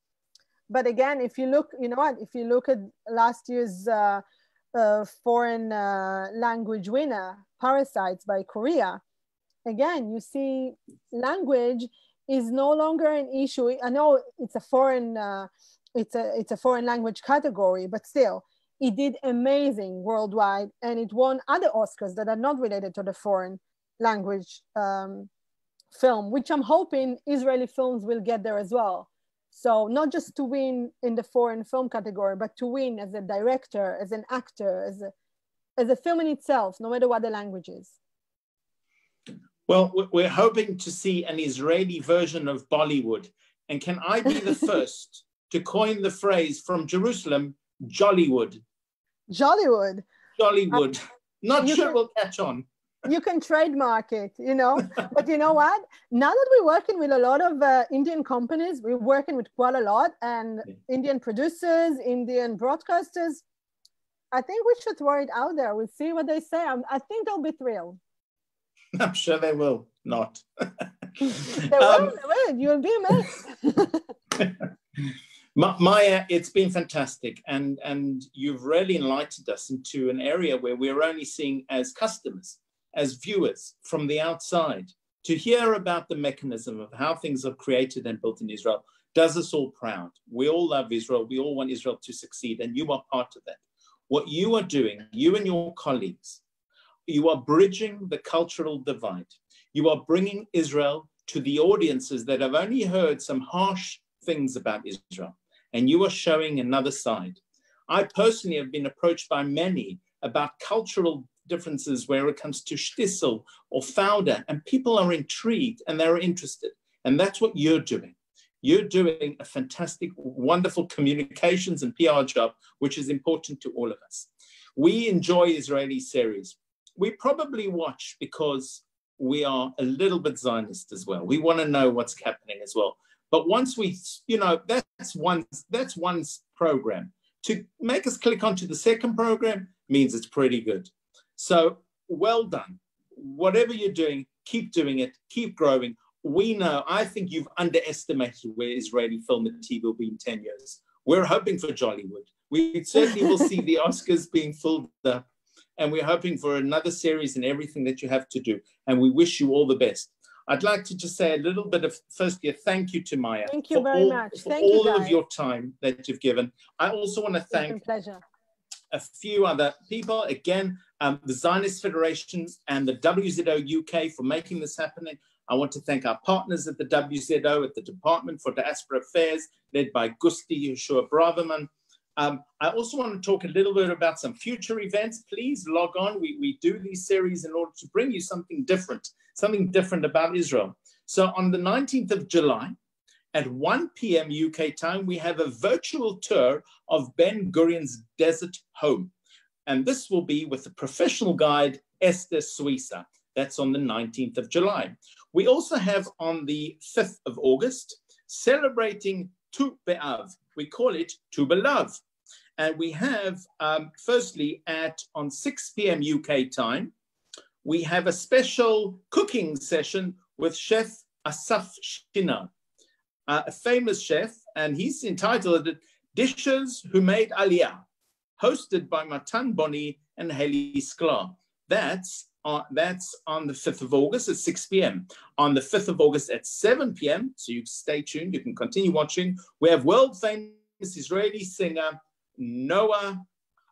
But again, if you look, if you look at last year's foreign language winner, Parasites by Korea, again, you see language is no longer an issue. I know it's a foreign, it's a foreign language category, but still, it did amazing worldwide, and it won other Oscars that are not related to the foreign language film, which I'm hoping Israeli films will get there as well. So not just to win in the foreign film category, but to win as a director, as an actor, as a film in itself, no matter what the language is. Well, we're hoping to see an Israeli version of Bollywood. And can I be the first to coin the phrase from Jerusalem, Jollywood? Jollywood. Jollywood. Not sure it will catch on. You can trademark it, But you know what? Now that we're working with a lot of Indian companies, we're working with quite a lot, and Indian producers, Indian broadcasters, I think we should throw it out there. We'll see what they say. I think they'll be thrilled. I'm sure they will not. They will. You'll be amazed. Maya, it's been fantastic. And you've really enlightened us into an area where we're only seeing as customers, as viewers from the outside. To hear about the mechanism of how things are created and built in Israel does us all proud. We all love Israel. We all want Israel to succeed, and you are part of that. What you are doing, you and your colleagues, you are bridging the cultural divide. You are bringing Israel to the audiences that have only heard some harsh things about Israel, and you are showing another side. I personally have been approached by many about cultural differences where it comes to shtisel or fauda, and people are intrigued and they're interested. And that's what you're doing. You're doing a fantastic, wonderful communications and PR job, which is important to all of us. We enjoy Israeli series. We probably watch because we are a little bit Zionist as well. We want to know what's happening as well. But once we, that's one program. To make us click onto the second program means it's pretty good. So well done. Whatever you're doing, keep doing it, keep growing. We know, I think you've underestimated where Israeli film and TV will be in 10 years. We're hoping for Jollywood. We certainly will see the Oscars being filled up, and we're hoping for another series and everything that you have to do. And we wish you all the best. I'd like to just say a little bit of, firstly, a thank you to Maya. Thank you very much. For all of your time that you've given. I also want to thank a few other people. Again, the Zionist Federation and the WZO UK for making this happening. I want to thank our partners at the WZO, at the Department for Diaspora Affairs, led by Gusti Yeshua Braverman. I also want to talk a little bit about some future events. Please log on. We do these series in order to bring you something different about Israel. So on the 19th of July, at 1 p.m. UK time, we have a virtual tour of Ben Gurion's desert home. And this will be with the professional guide, Esther Suisa. That's on the 19th of July. We also have on the 5th of August, celebrating Tu B'Av. We call it Tu B'Love. And we have, firstly, on 6 p.m. UK time, we have a special cooking session with Chef Asaf Shina, a famous chef, and he's entitled Dishes Who Made Aliyah, hosted by Matan Boni and Heli Sklar. That's on the 5th of August at 6 p.m. On the 5th of August at 7 p.m., so you stay tuned, you can continue watching, we have world-famous Israeli singer Noah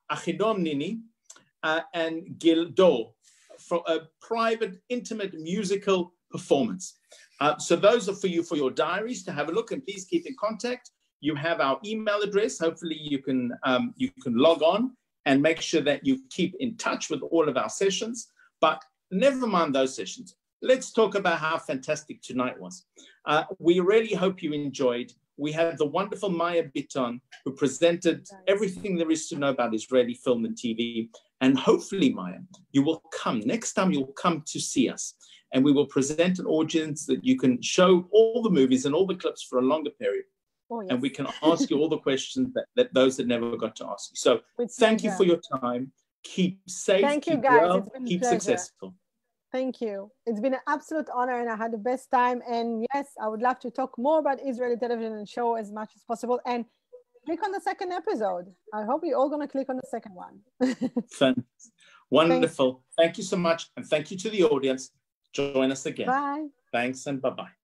Achidom Nini and Gildo for a private, intimate musical performance. So those are for you for your diaries to have a look, and please keep in contact. You have our email address. Hopefully you can log on and make sure that you keep in touch with all of our sessions. But never mind those sessions. Let's talk about how fantastic tonight was. We really hope you enjoyed. We had the wonderful Maya Biton, who presented everything there is to know about Israeli film and TV. And hopefully, Maya, you will come. Next time you'll come to see us. And we will present an audience that you can show all the movies and all the clips for a longer period. Oh, yes. And we can ask you all the questions that those that never got to ask you. So thank you for your time. Keep safe, keep well, keep successful. Thank you. It's been an absolute honor, and I had the best time. And yes, I would love to talk more about Israeli television and show as much as possible. And click on the second episode. I hope you're all going to click on the second one. Wonderful. Thank you so much. And thank you to the audience. Join us again. Bye. Thanks and bye-bye.